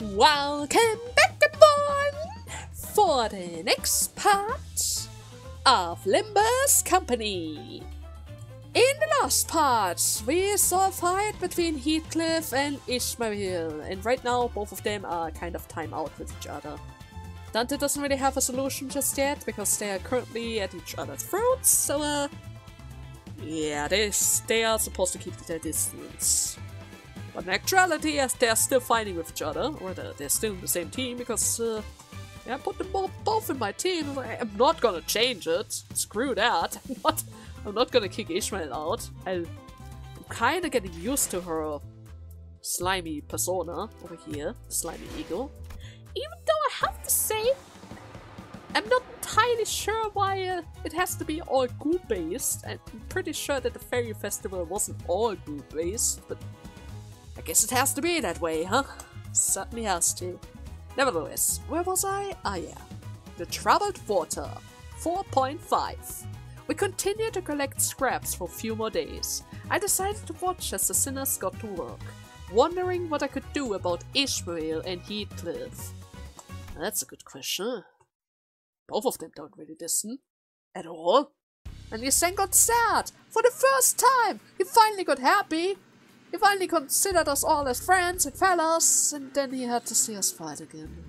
Welcome back everyone for the next part of Limbus Company. In the last part, we saw a fight between Heathcliff and Ishmael, and right now both of them are kind of time out with each other. Dante doesn't really have a solution just yet, because they are currently at each other's throats, so yeah, they are supposed to keep their distance. But in actuality, as they're still fighting with each other, or they're still in the same team, because I put them both in my team. I'm not gonna change it. Screw that. I'm not gonna kick Ishmael out. I'm kinda getting used to her slimy persona over here, slimy eagle. Even though I have to say, I'm not entirely sure why it has to be all goo-based. I'm pretty sure that the Fairy Festival wasn't all goo-based, but I guess it has to be that way, huh? Certainly has to. Nevertheless, where was I? Ah yeah. The Troubled Water, 4.5. We continued to collect scraps for a few more days. I decided to watch as the sinners got to work, wondering what I could do about Ishmael and Heathcliff. That's a good question. Both of them don't really listen. At all. And Yesen got sad! For the first time! He finally got happy! He finally considered us all as friends and fellas, and then he had to see us fight again.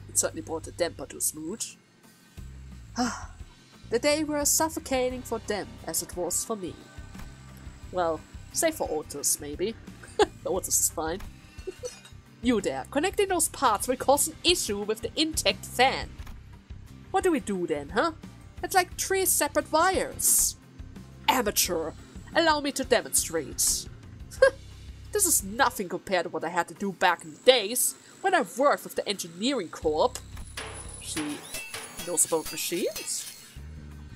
It certainly brought a damper to his mood. The day were as suffocating for them as it was for me. Well, save for Otis, maybe. Otis is fine. You there, connecting those parts will cause an issue with the intact fan. What do we do then, huh? It's like 3 separate wires. Amateur! Allow me to demonstrate. This is nothing compared to what I had to do back in the days when I worked with the Engineering Corp. He knows about machines.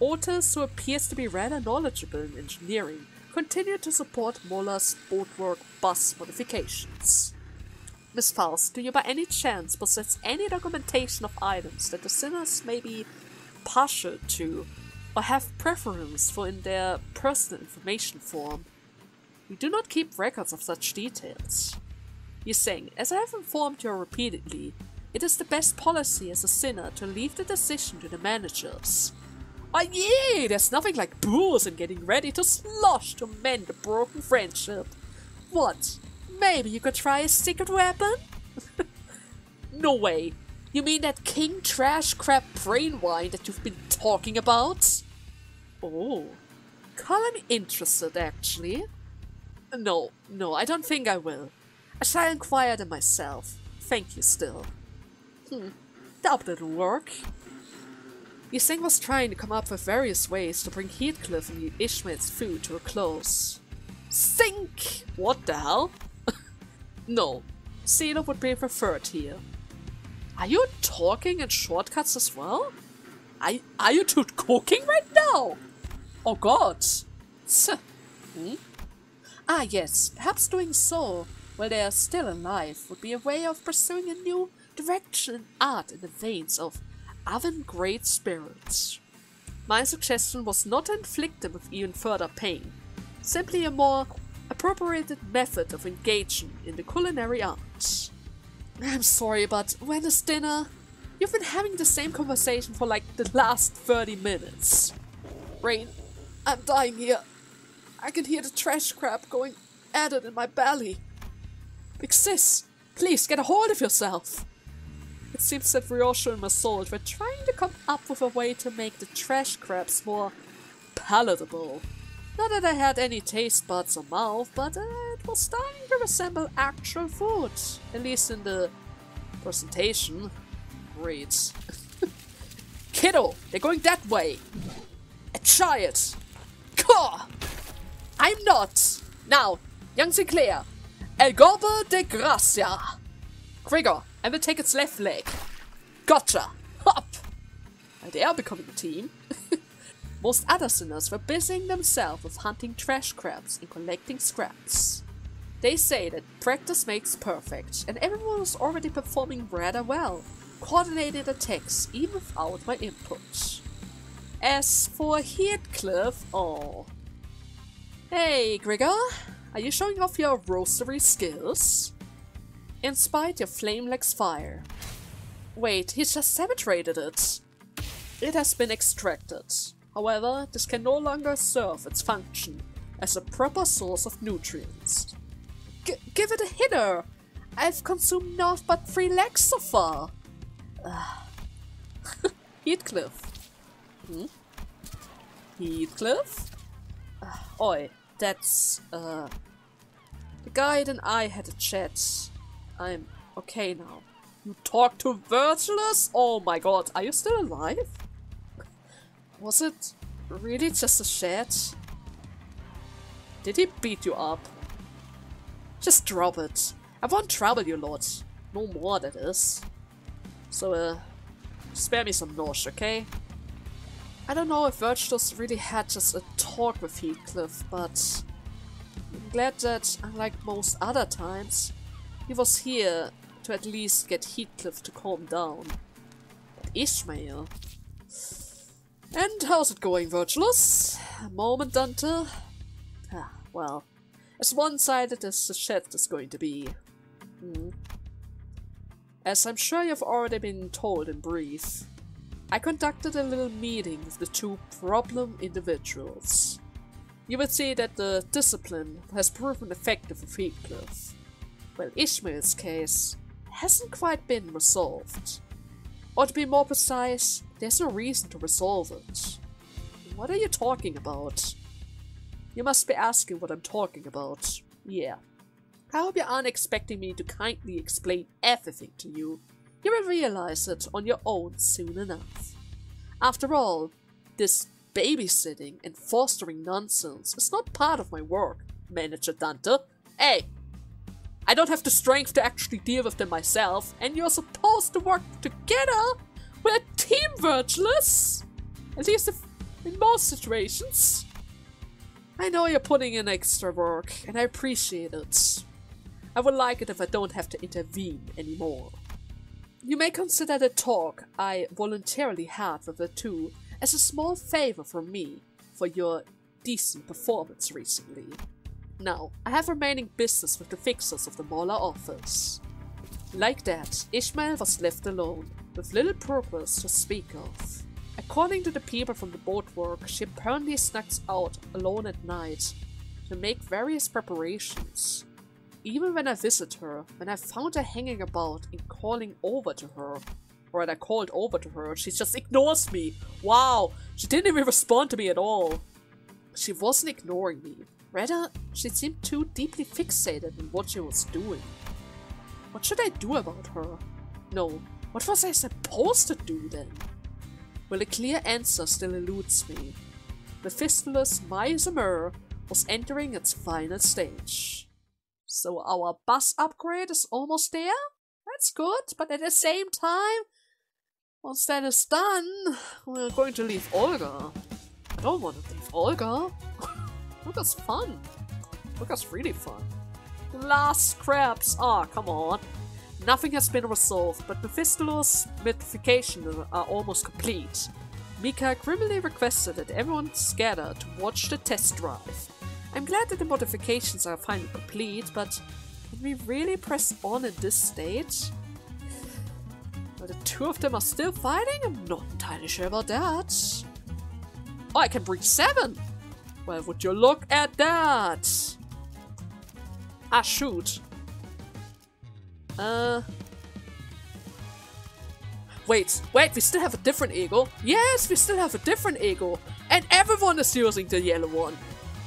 Otis, who appears to be rather knowledgeable in engineering, continued to support Molars' boatwork bus modifications. Miss Faust, do you by any chance possess any documentation of items that the sinners may be partial to, or have preference for in their personal information form? We do not keep records of such details. Yeseng, as I have informed you repeatedly, it is the best policy as a sinner to leave the decision to the managers. Oh yeah, there's nothing like booze and getting ready to slosh to mend a broken friendship. What? Maybe you could try a secret weapon? No way. You mean that King Trash Crab brain wine that you've been talking about? Oh. Color me interested, actually. No, I don't think I will. I shall inquire them myself. Thank you still. Doubt it'll work. Yeseng was trying to come up with various ways to bring Heathcliff and Ishmael's food to a close. Sink! What the hell? No, Sailor would be preferred here. Are you talking in shortcuts as well? Are you two cooking right now? Oh god! Ah yes, perhaps doing so, while they are still alive, would be a way of pursuing a new direction in art in the veins of avant-garde spirits. My suggestion was not to inflict them with even further pain, simply a more appropriated method of engaging in the culinary arts. I'm sorry, but when is dinner? You've been having the same conversation for like the last 30 minutes. Rain, I'm dying here. I can hear the trash crab going at it in my belly. Big sis, please get a hold of yourself. It seems that Ryosho and Masold were trying to come up with a way to make the trash crabs more palatable. Not that I had any taste buds or mouth, but it was starting to resemble actual food. At least in the presentation. Great. Kiddo, they're going that way. Try it. Caw! I'm not! Now, young Sinclair, El Gorbe de Gracia! Gregor, I will take its left leg. Gotcha! Hop! And they are becoming a team. Most other sinners were busying themselves with hunting trash crabs and collecting scraps. They say that practice makes perfect, and everyone was already performing rather well, coordinated attacks even without my input. As for Heathcliff, oh. Hey, Gregor, are you showing off your roastery skills? Inspire your flame-lex fire. Wait, he just saturated it. It has been extracted. However, this can no longer serve its function as a proper source of nutrients. Give it a hitter! I've consumed naught but 3 legs so far. Heathcliff. Heathcliff? Oi, that's, the guide and I had a chat. I'm okay now. You talked to Virtuous? Oh my god, are you still alive? Was it really just a chat? Did he beat you up? Just drop it. I won't trouble you lot. No more, that is. So, spare me some nosh, okay? I don't know if Virtuous really had just a talk with Heathcliff, but I'm glad that, unlike most other times, he was here to at least get Heathcliff to calm down. But Ishmael... And how's it going, Virtuous? A moment, Dante? Well, as one-sided as the chat is going to be. As I'm sure you've already been told in brief, I conducted a little meeting with the 2 problem individuals. You would see that the discipline has proven effective with Heathcliff, while Ishmael's case hasn't quite been resolved. Or to be more precise, there's no reason to resolve it. What are you talking about? You must be asking what I'm talking about. Yeah. I hope you aren't expecting me to kindly explain everything to you. You will realize it on your own soon enough. After all, this babysitting and fostering nonsense is not part of my work, Manager Dante. Hey! I don't have the strength to actually deal with them myself, and you're supposed to work together! We're a team, Virtuous! At least in most situations. I know you're putting in extra work, and I appreciate it. I would like it if I don't have to intervene anymore. You may consider the talk I voluntarily had with the 2 as a small favor from me for your decent performance recently. Now, I have remaining business with the fixers of the Molar office. Like that, Ishmael was left alone, with little purpose to speak of. According to the people from the boatwork, she apparently snucks out alone at night to make various preparations. Even when I visit her, when I found her hanging about and calling over to her, or when I called over to her, she just ignores me. Wow, she didn't even respond to me at all. She wasn't ignoring me. Rather, she seemed too deeply fixated on what she was doing. What should I do about her? No, what was I supposed to do then? Well, a clear answer still eludes me. Mephistopheles Miasmer was entering its final stage. So our bus upgrade is almost there? That's good, but at the same time, once that is done, we're going to leave Olga. I don't want to leave Olga. Olga's fun. Olga's really fun. The last scraps. Ah, come on. Nothing has been resolved, but Mephistopheles' modifications are almost complete. Mika grimly requested that everyone scatter to watch the test drive. I'm glad that the modifications are finally complete, but can we really press on at this stage? Well, the 2 of them are still fighting? I'm not entirely sure about that. Oh, I can bring 7! Well, would you look at that? Ah, shoot. Wait, we still have a different eagle? Yes, we still have a different eagle! And everyone is using the yellow one!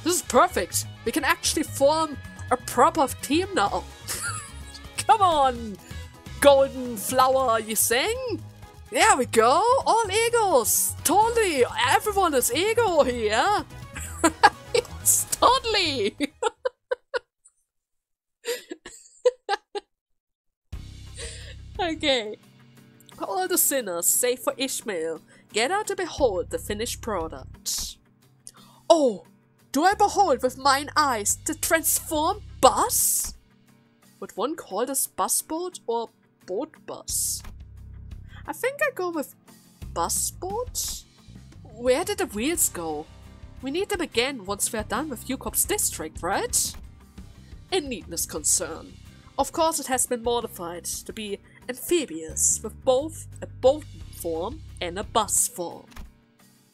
This is perfect! We can actually form a proper team now! Come on! Golden flower, you sing? There we go! All eagles! Totally! Everyone is eagle here! It's totally! Okay. All the sinners, save for Ishmael, gather to behold the finished product. Oh! Do I behold with mine eyes the transformed bus? Would one call this busboat or boatbus? I think I go with busboat? Where did the wheels go? We need them again once we are done with V Corp's district, right? A neatness concern. Of course it has been modified to be amphibious, with both a boat form and a bus form.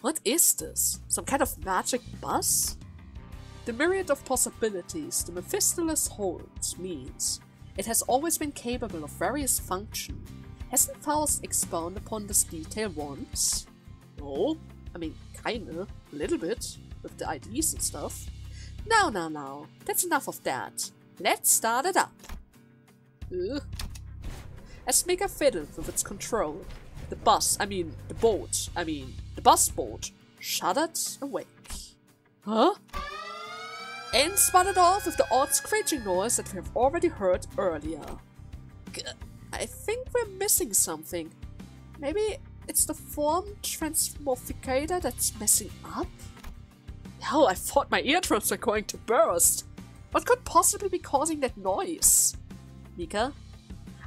What is this? Some kind of magic bus? The myriad of possibilities the Mephistopheles holds means it has always been capable of various functions. Hasn't Faust expounded upon this detail once? No? I mean, kinda, a little bit, with the IDs and stuff. Now, that's enough of that. Let's start it up. As Mega fiddled with its control, the bus boat, shuddered awake. Huh? And sputtered off with the odd screeching noise that we have already heard earlier. I think we're missing something. Maybe it's the form transmorphicator that's messing up? Hell, I thought my eardrums were going to burst. What could possibly be causing that noise? Mika?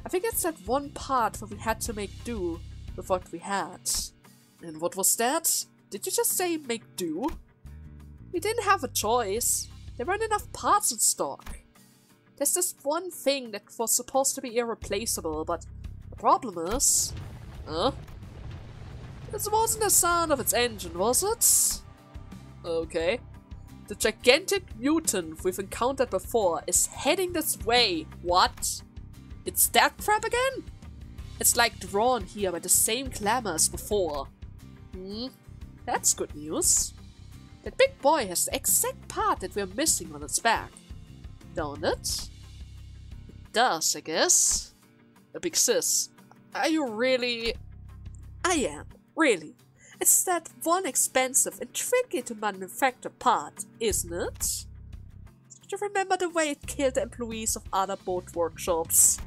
I think it's that one part where we had to make do with what we had. And what was that? Did you just say make do? We didn't have a choice. There weren't enough parts in stock. There's this one thing that was supposed to be irreplaceable, but the problem is... Huh? This wasn't the sound of its engine, was it? Okay. The gigantic mutant we've encountered before is heading this way. What? It's that crap again? It's like drawn here by the same clamor as before. That's good news. That big boy has the exact part that we're missing on its back. Don't it? It does, I guess. A big sis. Are you really... I am, really. It's that one expensive and tricky to manufacture part, isn't it? Do you remember the way it killed the employees of other boat workshops?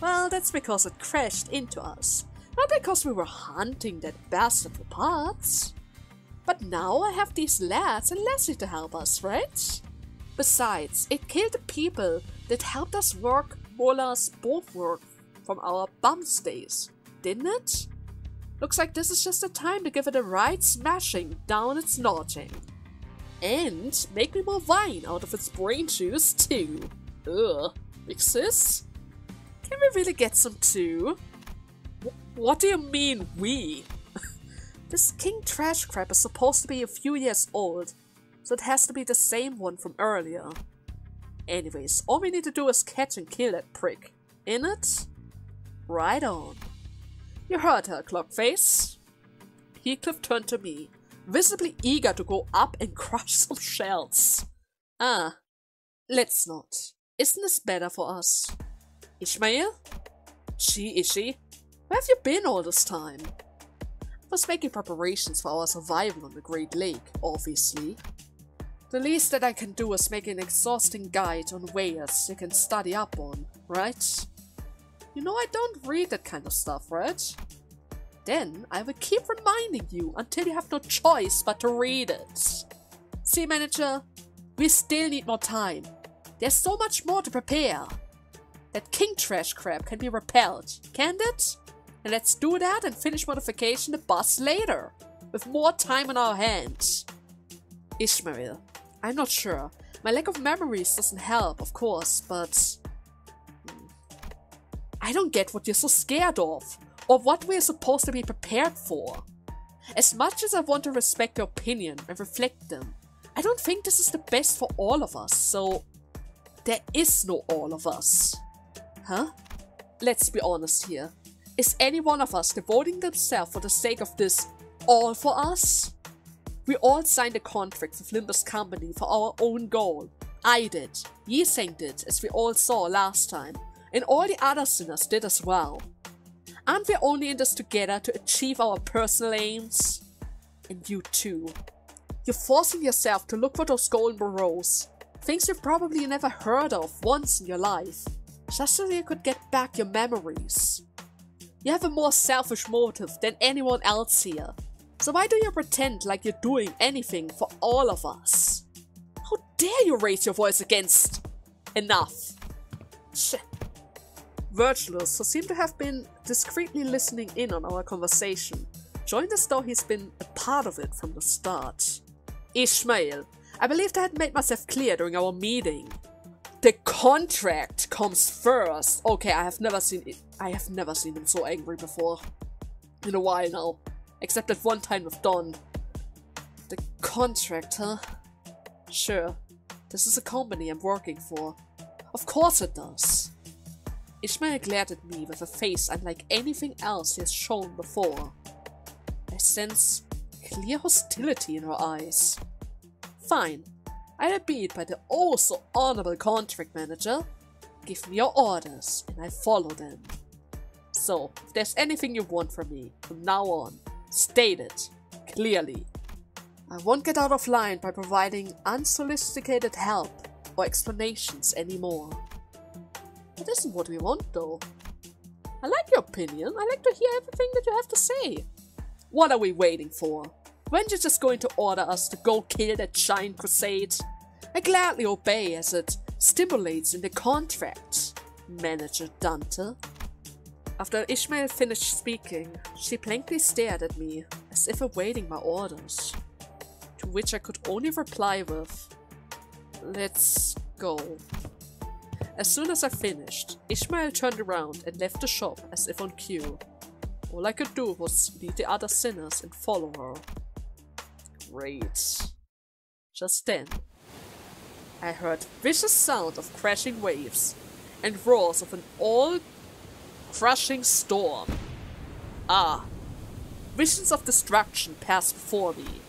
Well, that's because it crashed into us, not because we were hunting that bastard for parts. But now I have these lads and Leslie to help us, right? Besides, it killed the people that helped us work Molars boat work from our bums days, didn't it? Looks like this is just the time to give it a right smashing down its noggin. And make me more wine out of its brain juice too. Ugh, big sis? Can we really get some too? What do you mean, we? This king trash crap is supposed to be a few years old, so it has to be the same one from earlier. Anyways, all we need to do is catch and kill that prick. In it? Right on. You heard her, Clockface. Heathcliff turned to me, visibly eager to go up and crush some shells. Let's not. Isn't this better for us? Ishmael? Gee, Ishi, where have you been all this time? I was making preparations for our survival on the Great Lake, obviously. The least that I can do is make an exhausting guide on ways you can study up on, right? You know I don't read that kind of stuff, right? Then I will keep reminding you until you have no choice but to read it. See, manager, we still need more time. There's so much more to prepare. That king trash crap can be repelled, can't it? And let's do that and finish modification the bus later, with more time on our hands. Ishmael, I'm not sure. My lack of memories doesn't help, of course, but... I don't get what you're so scared of, or what we're supposed to be prepared for. As much as I want to respect your opinion and reflect them, I don't think this is the best for all of us, so... There is no all of us. Huh? Let's be honest here. Is any one of us devoting themselves for the sake of this all for us? We all signed a contract with Limbus Company for our own goal. I did, Yi-Sang did, as we all saw last time, and all the other sinners did as well. Aren't we only in this together to achieve our personal aims? And you too. You're forcing yourself to look for those golden burrows, things you've probably never heard of once in your life, just so you could get back your memories. You have a more selfish motive than anyone else here, so why do you pretend like you're doing anything for all of us? How dare you raise your voice against... Enough. Virtuous, who seemed to have been discreetly listening in on our conversation, joined as though he's been a part of it from the start. Ishmael, I believed I had made myself clear during our meeting. The contract comes first. Okay, I have never seen him so angry before. In a while now. Except that one time with Don. The contract, huh? Sure. This is a company I'm working for. Of course it does. Ishmael glared at me with a face unlike anything else he has shown before. I sense clear hostility in her eyes. Fine. I'll abide by the oh so honorable contract manager. Give me your orders, and I follow them. So, if there's anything you want from me, from now on, state it, clearly. I won't get out of line by providing unsolicited help or explanations anymore. That isn't what we want, though. I like your opinion. I like to hear everything that you have to say. What are we waiting for? Weren't you just going to order us to go kill that giant crusade? I gladly obey as it stipulates in the contract, Manager Dante. After Ishmael finished speaking, she blankly stared at me, as if awaiting my orders. To which I could only reply with, "Let's go." As soon as I finished, Ishmael turned around and left the shop as if on cue. All I could do was lead the other sinners and follow her. Great. Just then, I heard vicious sound of crashing waves and roars of an all-crushing storm. Ah, visions of destruction passed before me.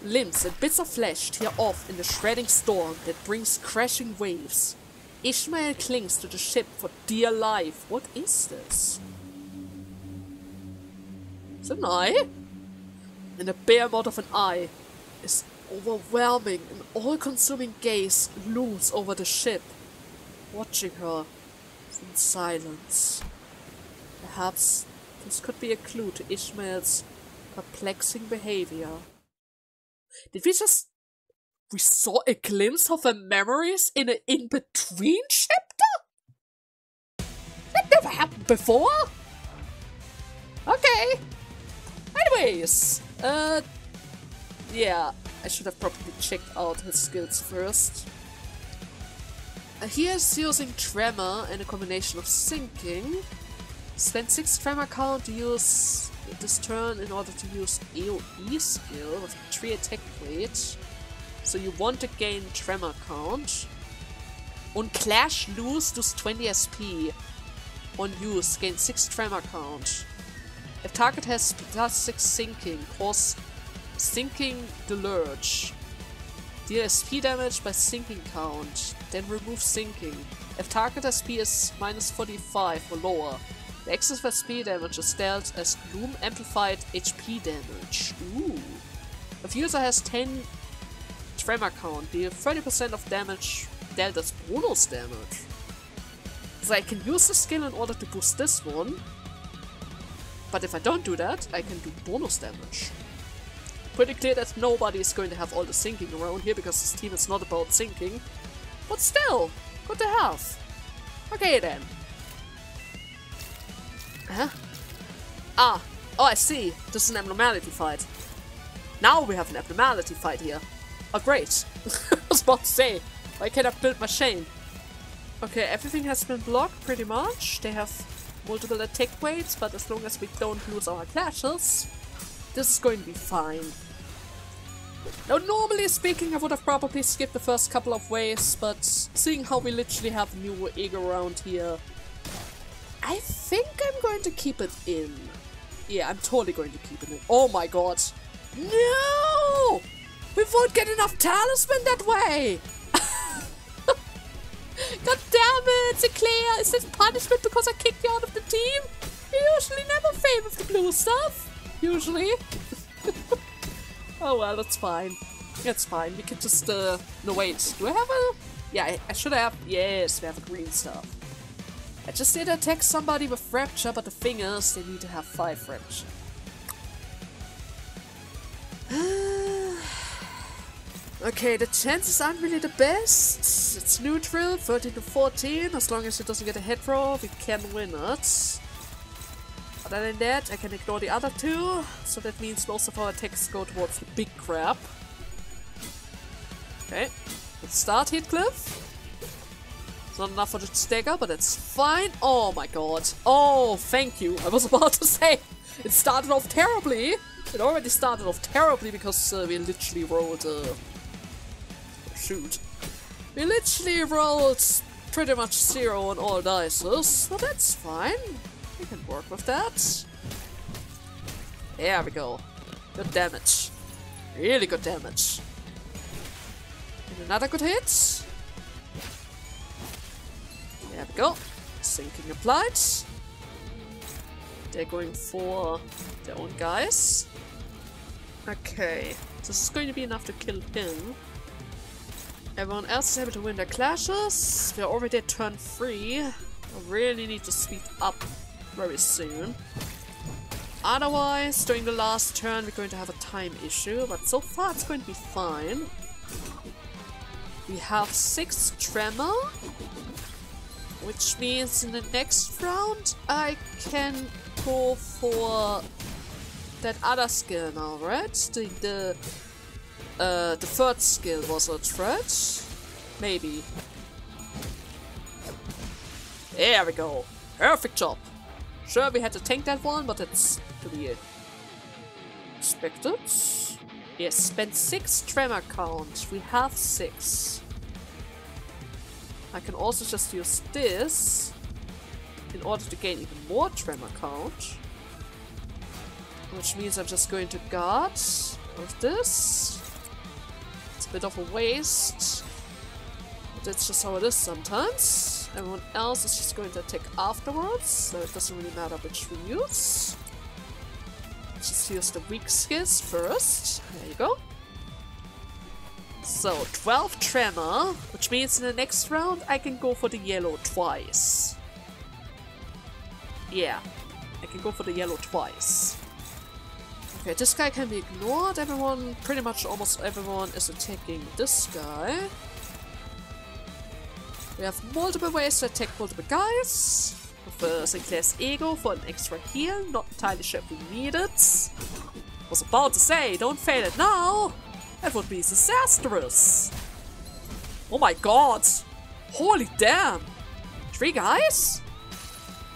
Limbs and bits of flesh tear off in the shredding storm that brings crashing waves. Ishmael clings to the ship for dear life. What is this? Is it an eye? And the behemoth of an eye is overwhelming, an all-consuming gaze looms over the ship, watching her in silence. Perhaps this could be a clue to Ishmael's perplexing behavior. Did we just... We saw a glimpse of her memories in an in-between chapter? That never happened before? Okay. Anyways, yeah, I should have probably checked out his skills first. He is using Tremor and a combination of Sinking. Spend 6 Tremor count to use this turn in order to use AoE skill with 3 attack rate. So you want to gain Tremor count. On Clash Loose, lose 20 SP. On use, gain 6 Tremor count. If target has +6 Sinking, cause Sinking the Lurch. Deal SP damage by Sinking count, then remove Sinking. If target SP is -45 or lower, the excess SP damage is dealt as Gloom Amplified HP damage. Ooh. If user has 10 Tremor count, deal 30% of damage dealt as bonus damage. So I can use the skill in order to boost this one. But if I don't do that, I can do bonus damage. Pretty clear that nobody is going to have all the sinking around here because this team is not about sinking. But still, good to have. Okay then. Huh? Ah, oh I see. This is an abnormality fight. Now we have an abnormality fight here. Oh great. I was about to say, why can't I build my chain? Okay, everything has been blocked pretty much. They have multiple attack weights, but as long as we don't lose our clashes, this is going to be fine. Now, normally speaking, I would have probably skipped the first couple of waves, but seeing how we literally have new ego around here, I think I'm going to keep it in. Yeah, I'm totally going to keep it in. Oh my god. No! We won't get enough talisman that way! God damn it, Sinclair! Is this punishment because I kicked you out of the team? You usually never favor the blue stuff. Usually. Oh well, that's fine. That's fine. We can just, no wait. Do I have a... Yeah, I should have... Yes, we have a green stuff. I just need to attack somebody with Rapture, but the thing is, they need to have 5 Rapture. Okay, the chances aren't really the best. It's neutral, 13 to 14. As long as it doesn't get a hit roll, we can win it. Other than that, I can ignore the other 2. So that means most of our attacks go towards the big crab. Okay, let's start, Heathcliff. It's not enough for the stagger, but it's fine. Oh my god. Oh, thank you. I was about to say, it started off terribly. It already started off terribly because we literally rolled shoot. We literally rolled pretty much 0 on all dices, but that's fine. We can work with that. There we go. Good damage. Really good damage. And another good hit. There we go. Sinking applied. They're going for their own guys. Okay. This is going to be enough to kill him. Everyone else is able to win their clashes. We're already at turn 3. I really need to speed up very soon. Otherwise, during the last turn we're going to have a time issue, but so far it's going to be fine. We have 6 tremor, which means in the next round I can go for that other skill now, right? The third skill was a threat? Maybe. There we go. Perfect job. Sure, we had to tank that one, but that's to be expected. Yes, spend 6 tremor count. We have 6. I can also just use this in order to gain even more tremor count. Which means I'm just going to guard with this. It's a bit of a waste. But that's just how it is sometimes. Everyone else is just going to attack afterwards, so it doesn't really matter which we use. Let's just use the weak skills first. There you go. So, 12 tremor, which means in the next round I can go for the yellow twice. Yeah, I can go for the yellow twice. Okay, this guy can be ignored. Everyone, pretty much almost everyone is attacking this guy. We have multiple ways to attack multiple guys. With Sinclair's ego for an extra heal. Not entirely sure if we need it. Was about to say, don't fail it now. That would be disastrous. Oh my god. Holy damn. 3 guys?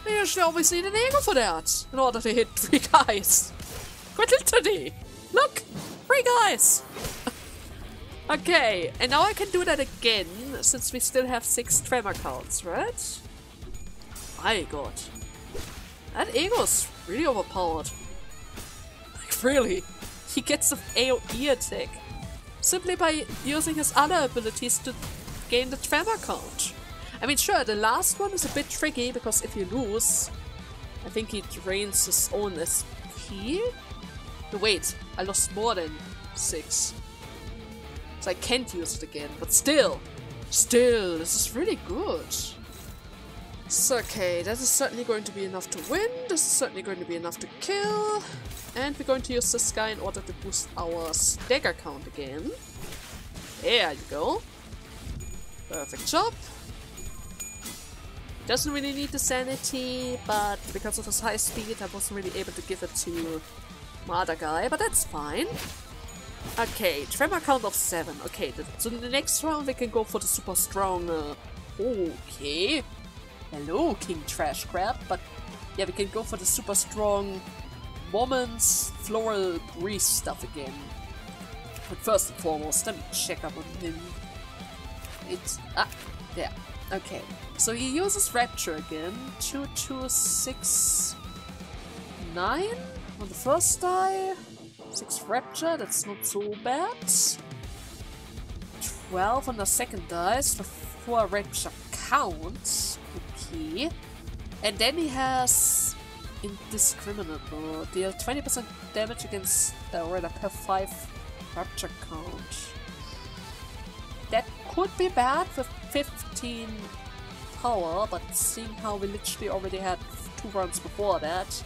We usually always need an ego for that. In order to hit 3 guys. Quite literally. Look. 3 guys. Okay, and now I can do that again, since we still have 6 tremor counts, right? My god. That ego's really overpowered. Like, really. He gets an AoE attack. Simply by using his other abilities to gain the tremor count. I mean, sure, the last one is a bit tricky, because if you lose, I think he drains his own SP? No, wait, I lost more than 6. So I can't use it again, but still, this is really good. So okay, that is certainly going to be enough to win, this is certainly going to be enough to kill, and we're going to use this guy in order to boost our stagger count again. There you go. Perfect job. Doesn't really need the sanity, but because of his high speed I wasn't really able to give it to my other guy, but that's fine. Okay, tremor count of 7. Okay, so in the next round we can go for the super strong, okay. Hello, King Trash Crab, but yeah, we can go for the super strong woman's floral breeze stuff again. But first and foremost, let me check up on him. It's, there. Okay, so he uses Rapture again. 2, 2, 6, 9 on the first die. 6 Rapture, that's not so bad. 12 on the second dice for 4 Rapture count. Okay. And then he has Indiscriminable. Deal 20% damage against rather per 5 Rapture count. That could be bad with 15 power, but seeing how we literally already had 2 rounds before that,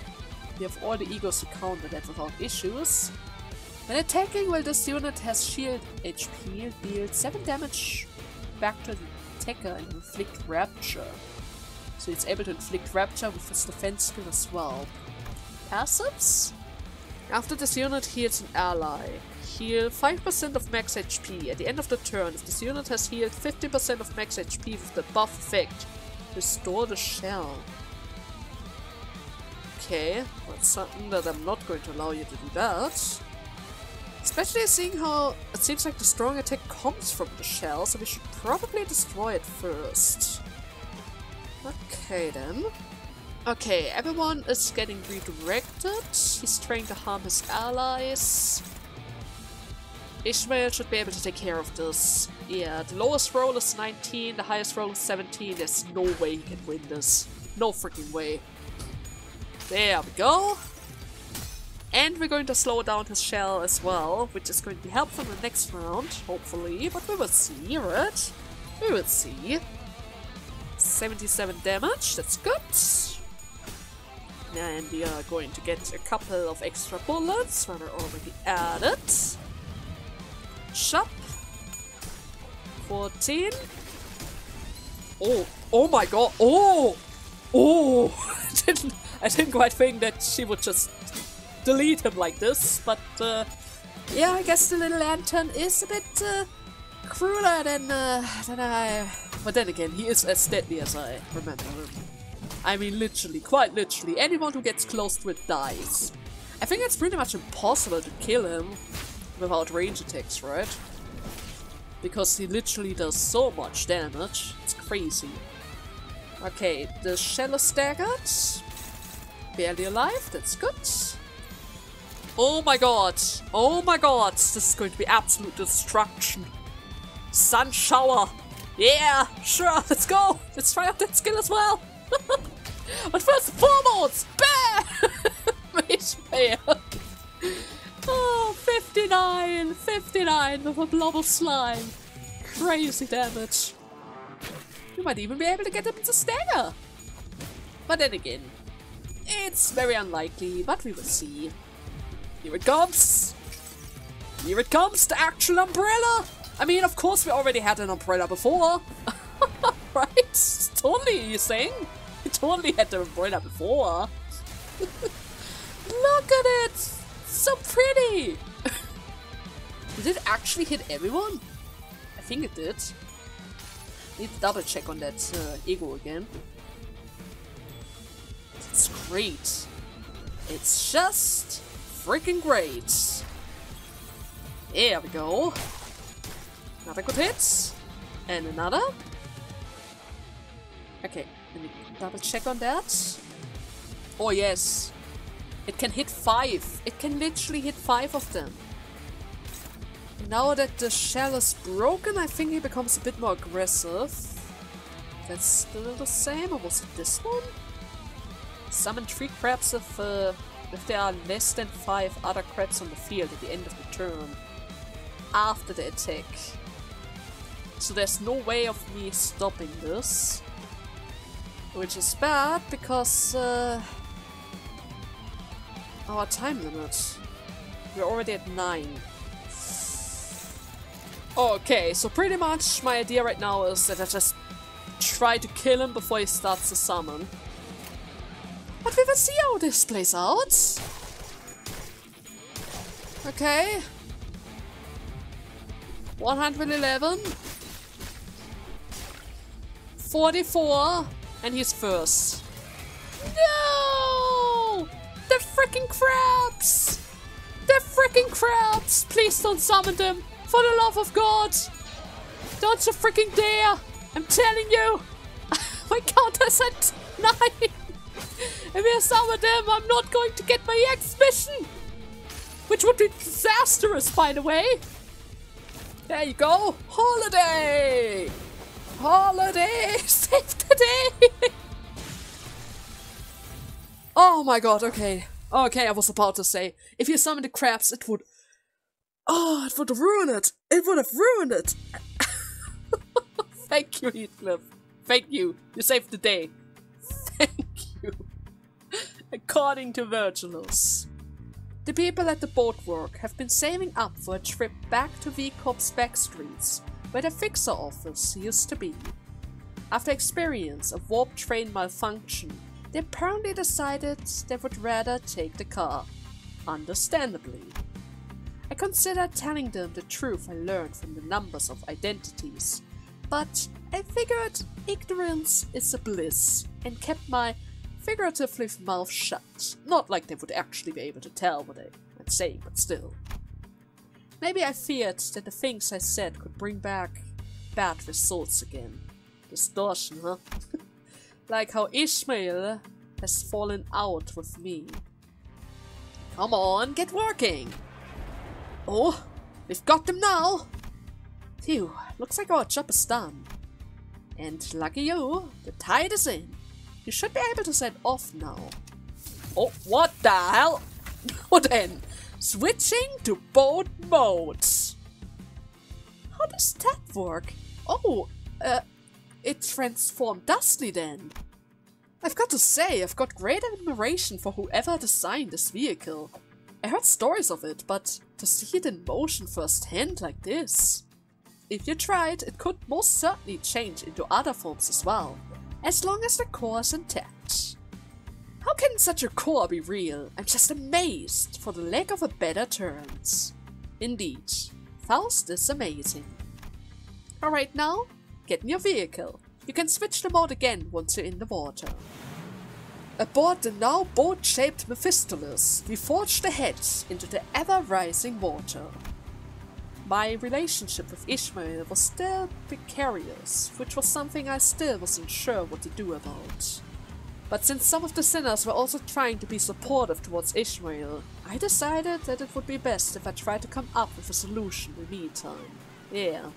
we have all the egos to counter that without issues. When attacking, while this unit has shield HP, deal 7 damage back to the attacker and inflict Rapture. So it's able to inflict Rapture with his defense skill as well. Passives? After this unit heals an ally. Heal 5% of max HP. At the end of the turn, if this unit has healed 50% of max HP with the buff effect, restore the shell. Okay, that's something that I'm not going to allow you to do that. Especially seeing how it seems like the strong attack comes from the shell, so we should probably destroy it first. Okay then. Okay, everyone is getting redirected. He's trying to harm his allies. Ishmael should be able to take care of this. Yeah, the lowest roll is 19, the highest roll is 17. There's no way he can win this. No freaking way. There we go. And we're going to slow down his shell as well, which is going to be helpful in the next round, hopefully. But we will see, right? We will see. 77 damage, that's good. And we are going to get a couple of extra bullets that are already added. Shop. 14. Oh my god. Oh! I didn't quite think that she would just delete him like this, but yeah, I guess the little lantern is a bit crueler than I... But then again, he is as deadly as I remember him. I mean, literally, quite literally, anyone who gets close to it dies. I think it's pretty much impossible to kill him without range attacks, right? Because he literally does so much damage. It's crazy. Okay, the shell is staggered. Barely alive, that's good. Oh my god! Oh my god! This is going to be absolute destruction. Sun shower! Yeah! Sure, let's go! Let's try out that skill as well! But first and foremost! Bam! Ishmael! Oh, 59! 59 with a blob of slime! Crazy damage! You might even be able to get him to stagger! But then again, it's very unlikely, but we will see. Here it comes! Here it comes, the actual umbrella! I mean, of course we already had an umbrella before! Right? Totally, you saying? We totally had the umbrella before! Look at it! So pretty! Did it actually hit everyone? I think it did. Need to double check on that ego again. It's great. It's just freaking great. There we go. Another good hit. And another. Okay, let me double check on that. Oh yes. It can hit 5. It can literally hit 5 of them. Now that the shell is broken, I think he becomes a bit more aggressive. That's still the same, or was it this one? Summon 3 crabs if there are less than 5 other crabs on the field at the end of the turn. After the attack. So there's no way of me stopping this. Which is bad, because our time limit. We're already at 9. Okay, so pretty much my idea right now is that I just try to kill him before he starts to summon. But we will see how this plays out. Okay. 111. 44. And he's first. No! The freaking crabs! The freaking crabs! Please don't summon them! For the love of God! Don't you freaking dare! I'm telling you! My counter's at 9! If I summon them, I'm not going to get my X mission! Which would be disastrous, by the way! There you go! Holiday! Holiday! Save the day! Oh my god, okay. Okay, I was about to say, if you summon the crabs, it would... Oh, it would ruin it! It would have ruined it! Thank you, Heathcliff. Thank you. You saved the day. Thank you. According to Virgilus, the people at the boatwork have been saving up for a trip back to V Corp's back streets, where the fixer office used to be. After experience of warp train malfunction, they apparently decided they would rather take the car. Understandably. I considered telling them the truth I learned from the numbers of identities, but I figured ignorance is a bliss and kept my figuratively mouth shut. Not like they would actually be able to tell what I'm saying, but still. Maybe I feared that the things I said could bring back bad results again. Distortion, huh? Like how Ishmael has fallen out with me. Come on, get working! Oh, we've got them now! Phew, looks like our job is done. And lucky you, the tide is in. You should be able to set off now. Oh, what the hell? Well then, switching to boat mode. How does that work? Oh, it transformed Dusty then. I've got to say, I've got great admiration for whoever designed this vehicle. I heard stories of it, but to see it in motion firsthand like this. If you tried, it could most certainly change into other forms as well, as long as the core is intact. How can such a core be real? I'm just amazed, for the lack of a better terms. Indeed, Faust is amazing. Alright now, get in your vehicle. You can switch the mode again once you're in the water. Aboard the now boat-shaped Mephistolus, we forged ahead into the ever-rising water. My relationship with Ishmael was still precarious, which was something I still wasn't sure what to do about. But since some of the sinners were also trying to be supportive towards Ishmael, I decided that it would be best if I tried to come up with a solution in the meantime. Yeah.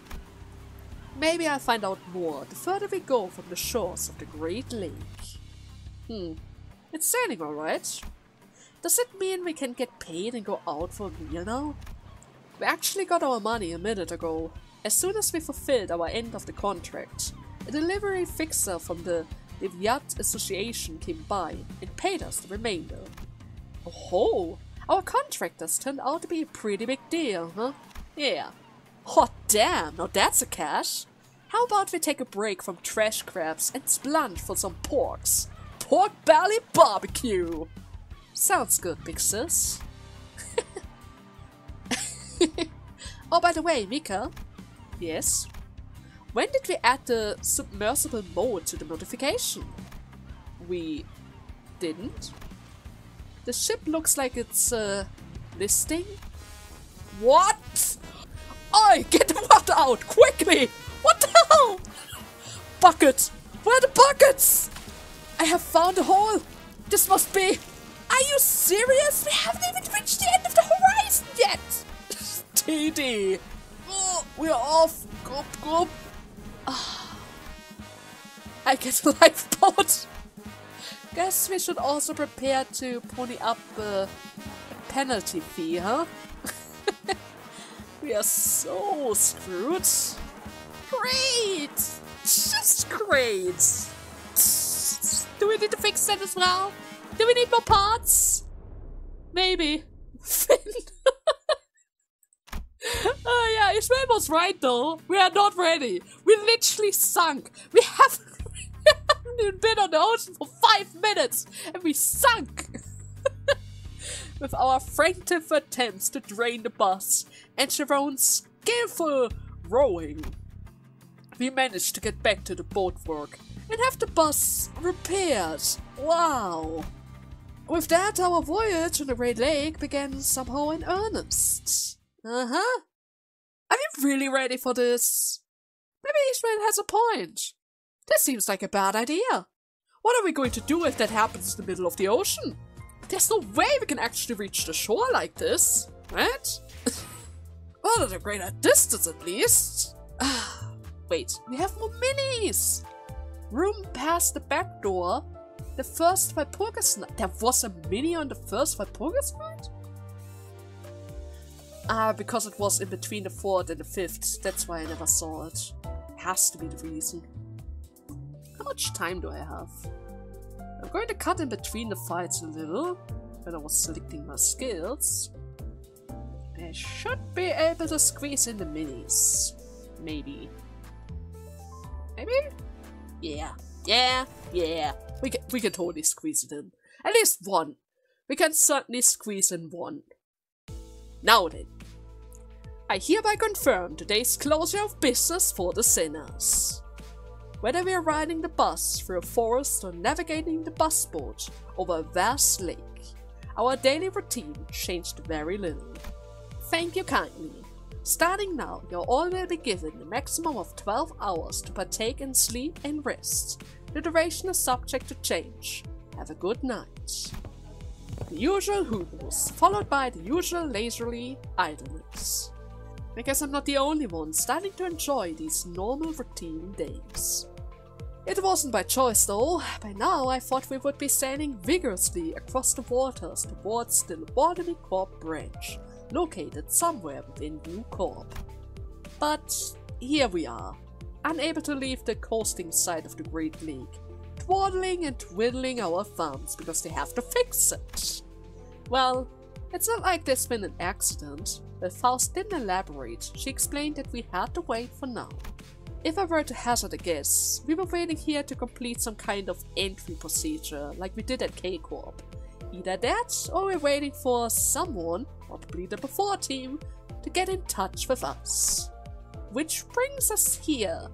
Maybe I'll find out more the further we go from the shores of the Great Lake. It's sailing alright. Does it mean we can get paid and go out for a meal now? We actually got our money a minute ago. As soon as we fulfilled our end of the contract, a delivery fixer from the Yacht Association came by and paid us the remainder. Oh, our contractors turned out to be a pretty big deal, huh? Yeah. Hot damn, now that's a cash. How about we take a break from trash crabs and splunge for some porks? Pork belly barbecue! Sounds good, big sis. Oh, by the way, Mika. Yes? When did we add the submersible mode to the notification? We didn't. The ship looks like it's, listing. What? Oi, get the water out, quickly! What the hell? Bucket! Where are the buckets? I have found a hole. This must be... Are you serious? We haven't even reached the end of the horizon yet! TD! Oh, we're off! Gulp, gulp! I get a lifeboat! Guess we should also prepare to pony up a penalty fee, huh? We are so screwed! Great! Just great! Do we need to fix that as well? Do we need more parts? Maybe. Finn! Oh yeah, Ishmael was right though. We are not ready. We literally sunk. We haven't even been on the ocean for 5 minutes and we sunk. With our frantic attempts to drain the bus and Sharon's skillful rowing, we managed to get back to the boatwork and have the bus repaired. Wow. With that, our voyage on the Great Lake began somehow in earnest. Uh-huh. Are we really ready for this? Maybe Ishmael has a point. This seems like a bad idea. What are we going to do if that happens in the middle of the ocean? There's no way we can actually reach the shore like this, right? Well, at a greater distance at least. Wait, we have more minis! Room past the back door. The first Walpurgis night. There was a mini on the first Walpurgis night? Because it was in between the 4th and the 5th. That's why I never saw it. Has to be the reason. How much time do I have? I'm going to cut in between the fights a little. When I was selecting my skills. I should be able to squeeze in the minis. Maybe. Maybe? Yeah. Yeah. Yeah. We can totally squeeze it in. At least one. We can certainly squeeze in one. Now then. I hereby confirm today's closure of business for the sinners. Whether we are riding the bus through a forest or navigating the busboat over a vast lake, our daily routine changed very little. Thank you kindly. Starting now, you all will be given a maximum of 12 hours to partake in sleep and rest. The duration is subject to change. Have a good night. The usual HUGH, followed by the usual leisurely idleness. I guess I'm not the only one starting to enjoy these normal routine days. It wasn't by choice though. By now I thought we would be sailing vigorously across the waters towards the V Corp branch, located somewhere within V Corp. But here we are, unable to leave the coasting side of the Great Lake, twaddling and twiddling our thumbs because they have to fix it. Well, it's not like there's been an accident. But Faust didn't elaborate. She explained that we had to wait for now. If I were to hazard a guess, we were waiting here to complete some kind of entry procedure like we did at V Corp. Either that, or we're waiting for someone, probably the Before team, to get in touch with us. Which brings us here,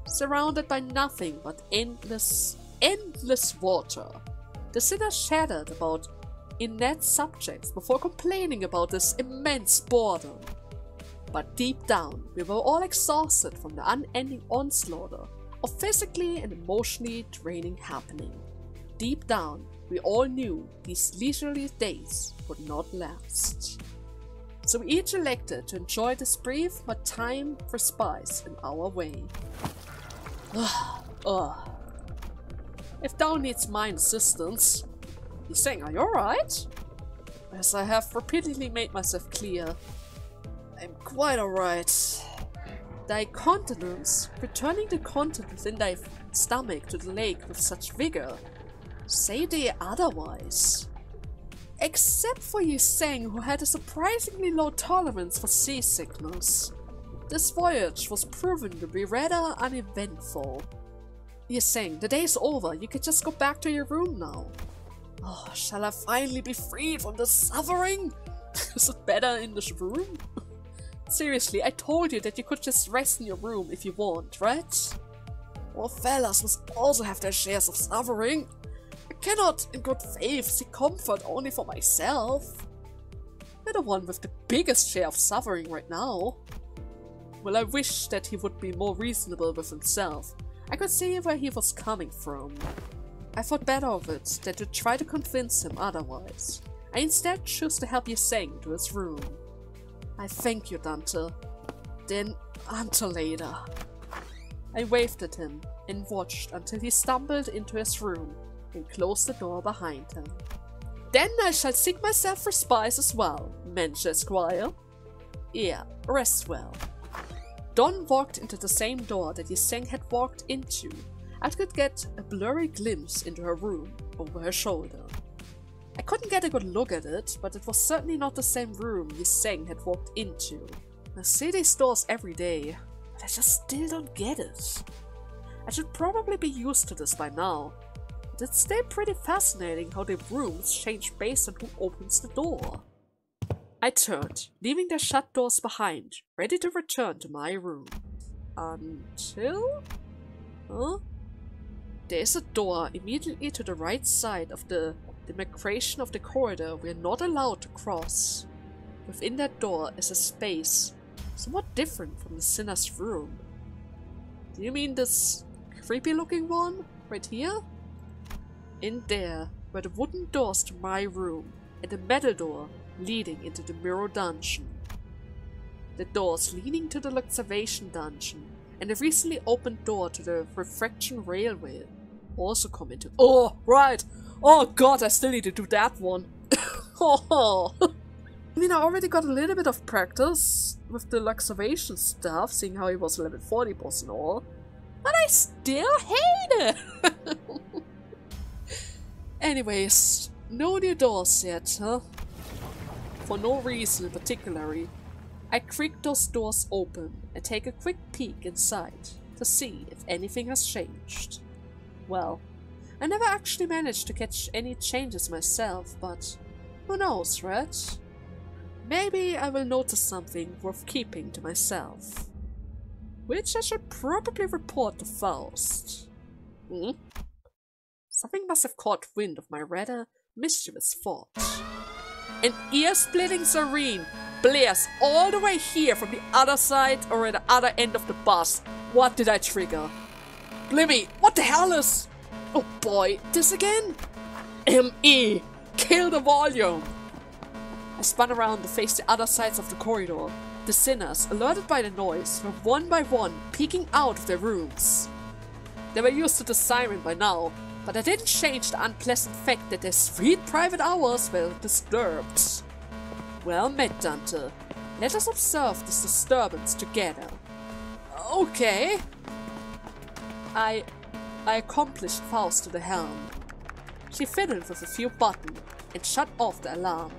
surrounded by nothing but endless water. The sinners chattered about inert subjects before complaining about this immense boredom. But deep down, we were all exhausted from the unending onslaught of physically and emotionally draining happening. Deep down, we all knew these leisurely days would not last. So we each elected to enjoy this brief but time for spice in our way. If Down needs my assistance, he's saying, are you alright? As I have repeatedly made myself clear, I'm quite alright. Thy continence, returning the content within thy stomach to the lake with such vigor, say they otherwise. Except for Yiseng, who had a surprisingly low tolerance for seasickness. This voyage was proven to be rather uneventful. Yiseng, the day's over, you could just go back to your room now. Oh, shall I finally be freed from the suffering? Is it better in this room? Seriously, I told you that you could just rest in your room if you want, right? Well, fellas must also have their shares of suffering. I cannot, in good faith, seek comfort only for myself. You're the one with the biggest share of suffering right now. Well, I wish that he would be more reasonable with himself. I could see where he was coming from. I thought better of it than to try to convince him otherwise. I instead chose to help Yiseng to his room. I thank you, Dante. Then, until later. I waved at him and watched until he stumbled into his room and closed the door behind him. Then I shall seek myself for spies as well, Mensch Esquire. Yeah, rest well. Dawn walked into the same door that Yiseng had walked into. I could get a blurry glimpse into her room over her shoulder. I couldn't get a good look at it, but it was certainly not the same room Yiseng had walked into. I see these doors every day, but I just still don't get it. I should probably be used to this by now, but it's still pretty fascinating how the rooms change based on who opens the door. I turned, leaving the shut doors behind, ready to return to my room. Until... Huh? There's a door immediately to the right side of the demarcation of the corridor we're not allowed to cross. Within that door is a space, somewhat different from the sinner's room. Do you mean this creepy looking one? Right here? In there were the wooden doors to my room and the metal door leading into the mirror dungeon. The doors leading to the observation dungeon and the recently opened door to the refraction railway also come into— Oh, right! Oh god, I still need to do that one. I mean, I already got a little bit of practice with the observation stuff, seeing how he was level 40 boss and all. But I still hate it! Anyways, no new doors yet, huh? For no reason in particular, I creak those doors open and take a quick peek inside to see if anything has changed. Well, I never actually managed to catch any changes myself, but who knows, right? maybe I will notice something worth keeping to myself. Which I should probably report to Faust. Something must have caught wind of my rather mischievous thought. An ear-splitting siren blares all the way here from the other side or at the other end of the bus. What did I trigger? Blimey, what the hell is... Oh boy, this again? ME! Kill the volume! I spun around to face the other sides of the corridor. The sinners, alerted by the noise, were one by one peeking out of their rooms. They were used to the siren by now, but that didn't change the unpleasant fact that their sweet private hours were disturbed. Well met, Dante. Let us observe this disturbance together. Okay. I accomplished Faust to the helm. She fiddled with a few buttons and shut off the alarm.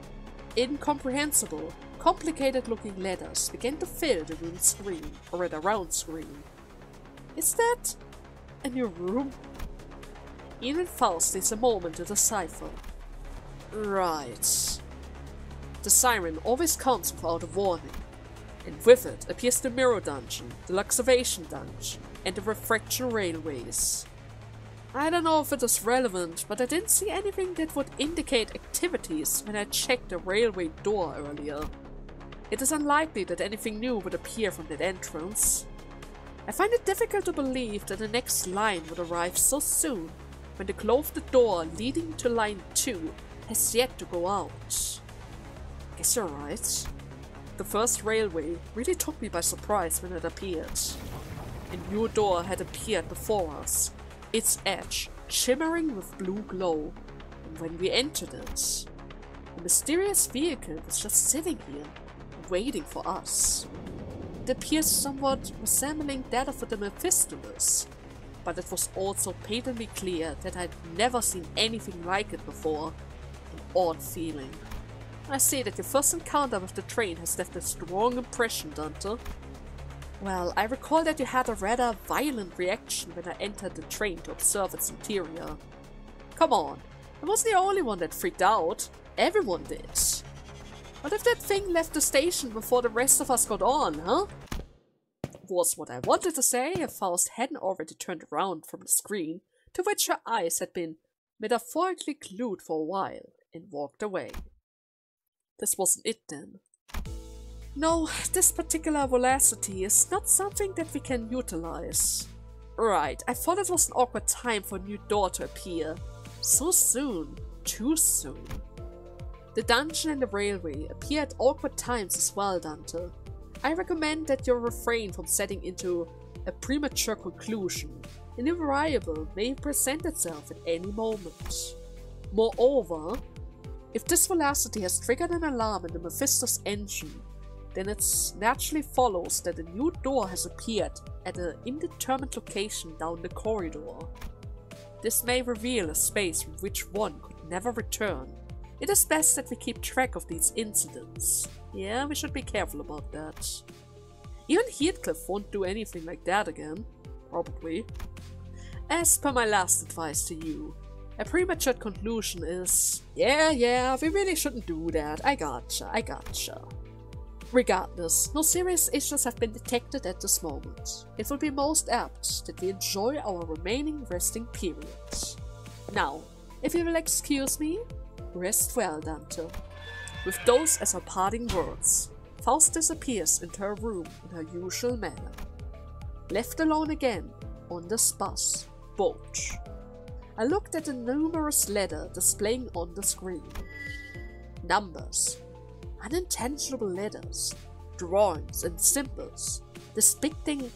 Incomprehensible, complicated-looking letters began to fill the room screen, or rather round screen. Is that a new room? Even Faust takes a moment to decipher. Right. The siren always comes without a warning, and with it appears the Mirror Dungeon, the Luxovation Dungeon, and the Refraction Railways. I don't know if it is relevant, but I didn't see anything that would indicate activities when I checked the railway door earlier. It is unlikely that anything new would appear from that entrance. I find it difficult to believe that the next line would arrive so soon, when the closed door leading to line 2 has yet to go out. Guess you're right. The first railway really took me by surprise when it appeared. A new door had appeared before us, its edge shimmering with blue glow, and when we entered it, a mysterious vehicle was just sitting here, waiting for us. It appears somewhat resembling that of the Mephistopheles, but it was also patently clear that I'd never seen anything like it before. An odd feeling. I see that your first encounter with the train has left a strong impression, Dante. Well, I recall that you had a rather violent reaction when I entered the train to observe its interior. Come on, I wasn't the only one that freaked out. Everyone did. What if that thing left the station before the rest of us got on, huh? Was what I wanted to say if Faust hadn't already turned around from the screen, to which her eyes had been metaphorically glued for a while, and walked away. This wasn't it then. No, this particular velocity is not something that we can utilize. Right, I thought it was an awkward time for a new door to appear. So soon. Too soon. The dungeon and the railway appear at awkward times as well, Dante. I recommend that you refrain from setting into a premature conclusion. An invariable may present itself at any moment. Moreover, if this velocity has triggered an alarm in the Mephisto's engine, then it naturally follows that a new door has appeared at an indeterminate location down the corridor. This may reveal a space from which one could never return. It is best that we keep track of these incidents. Yeah, we should be careful about that. Even Heathcliff won't do anything like that again. Probably. As per my last advice to you, a premature conclusion is, yeah, we really shouldn't do that. I gotcha. Regardless, no serious issues have been detected at this moment. It will be most apt that we enjoy our remaining resting period. Now, if you will excuse me, rest well, Dante. With those as her parting words, Faust disappears into her room in her usual manner. Left alone again on this bus boat, I looked at the numerous letters displaying on the screen. Numbers, unintelligible letters, drawings and symbols, depicting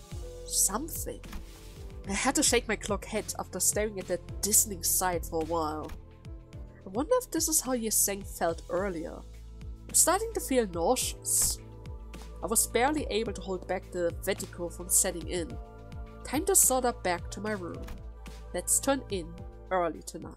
something. I had to shake my clock head after staring at that dizzying sight for a while. I wonder if this is how Yeseng felt earlier. I'm starting to feel nauseous. I was barely able to hold back the vertigo from setting in. Time to saunter back to my room. Let's turn in early tonight.